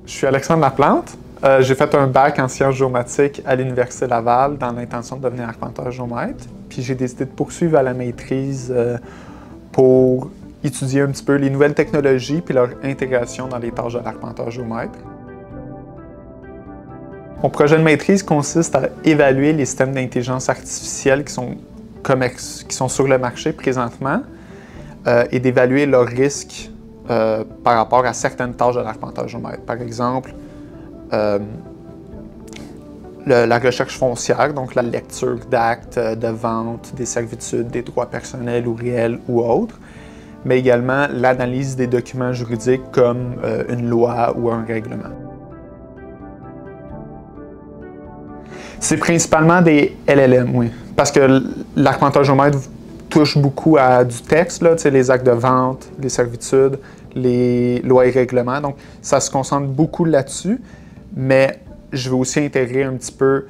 Je suis Alexandre Laplante. J'ai fait un bac en sciences géomatiques à l'Université Laval dans l'intention de devenir arpenteur géomètre. Puis j'ai décidé de poursuivre à la maîtrise pour étudier un petit peu les nouvelles technologies puis leur intégration dans les tâches de l'arpenteur géomètre. Mon projet de maîtrise consiste à évaluer les systèmes d'intelligence artificielle qui sont sur le marché présentement et d'évaluer leurs risques par rapport à certaines tâches de l'arpenteur géomètre. Par exemple, la recherche foncière, donc la lecture d'actes de vente, des servitudes, des droits personnels ou réels ou autres, mais également l'analyse des documents juridiques comme une loi ou un règlement. C'est principalement des LLM, oui, parce que l'arpenteur géomètre touche beaucoup à du texte, là, les actes de vente, les servitudes, les lois et règlements. Donc, ça se concentre beaucoup là-dessus, mais je veux aussi intégrer un petit peu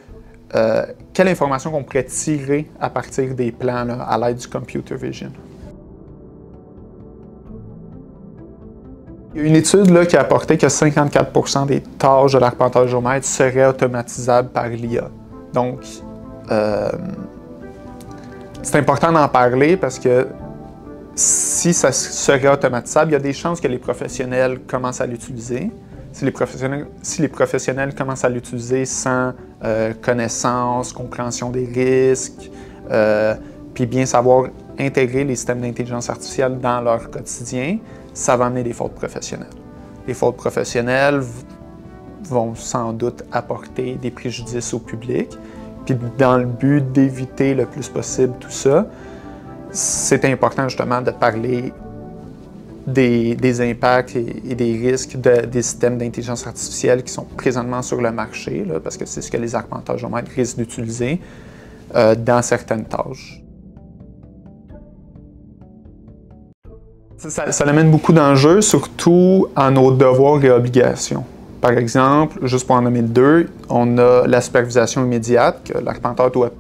quelle information qu'on pourrait tirer à partir des plans là, à l'aide du computer vision. Il y a une étude là, qui a apporté que 54% des tâches de l'arpenteur géomètre seraient automatisables par l'IA. Donc, c'est important d'en parler parce que si ça serait automatisable, il y a des chances que les professionnels commencent à l'utiliser. Si les professionnels commencent à l'utiliser sans connaissance, compréhension des risques, puis bien savoir intégrer les systèmes d'intelligence artificielle dans leur quotidien, ça va amener des fautes professionnelles. Les fautes professionnelles vont sans doute apporter des préjudices au public. Puis dans le but d'éviter le plus possible tout ça, c'est important justement de parler des impacts et des risques des systèmes d'intelligence artificielle qui sont présentement sur le marché, là, parce que c'est ce que les arpenteurs géomètres risquent d'utiliser dans certaines tâches. Ça amène beaucoup d'enjeux, surtout en nos devoirs et obligations. Par exemple, juste pour en nommer deux, on a la supervision immédiate, que l'arpenteur doit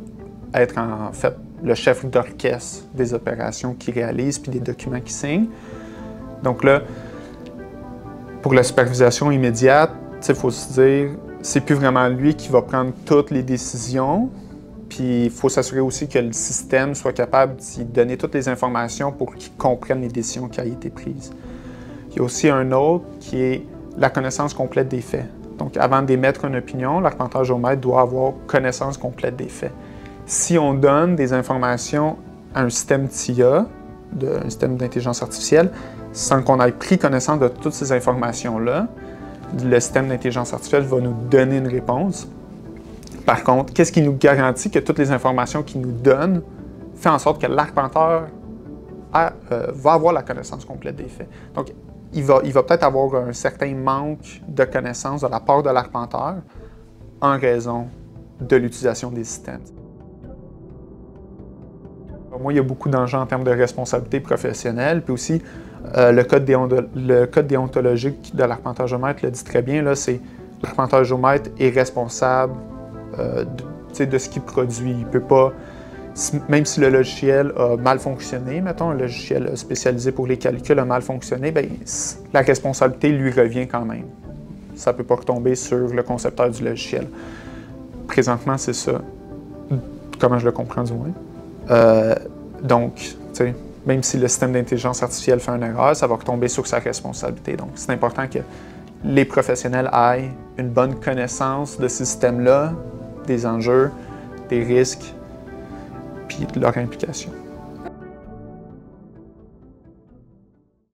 être en fait le chef d'orchestre des opérations qu'il réalise puis des documents qu'il signe. Donc là, pour la supervision immédiate, il faut se dire, c'est plus vraiment lui qui va prendre toutes les décisions, puis il faut s'assurer aussi que le système soit capable d'y donner toutes les informations pour qu'il comprenne les décisions qui ont été prises. Il y a aussi un autre qui est la connaissance complète des faits. Donc, avant d'émettre une opinion, l'arpenteur géomètre doit avoir connaissance complète des faits. Si on donne des informations à un système TIA, un système d'intelligence artificielle, sans qu'on ait pris connaissance de toutes ces informations-là, le système d'intelligence artificielle va nous donner une réponse. Par contre, qu'est-ce qui nous garantit que toutes les informations qu'il nous donne fait en sorte que l'arpenteur va avoir la connaissance complète des faits? Donc, il va peut-être avoir un certain manque de connaissances de la part de l'arpenteur en raison de l'utilisation des systèmes. Moi, il y a beaucoup d'enjeux en termes de responsabilité professionnelle, puis aussi le code déontologique de l'arpenteur géomètre le dit très bien, c'est l'arpenteur géomètre est responsable de ce qu'il produit. Il peut pas, même si le logiciel a mal fonctionné, mettons, un logiciel spécialisé pour les calculs a mal fonctionné, bien, la responsabilité lui revient quand même. Ça ne peut pas retomber sur le concepteur du logiciel. Présentement, c'est ça, comment je le comprends du moins. Donc, même si le système d'intelligence artificielle fait une erreur, ça va retomber sur sa responsabilité. Donc, c'est important que les professionnels aient une bonne connaissance de ces systèmes-là, des enjeux, des risques, puis de leur implication.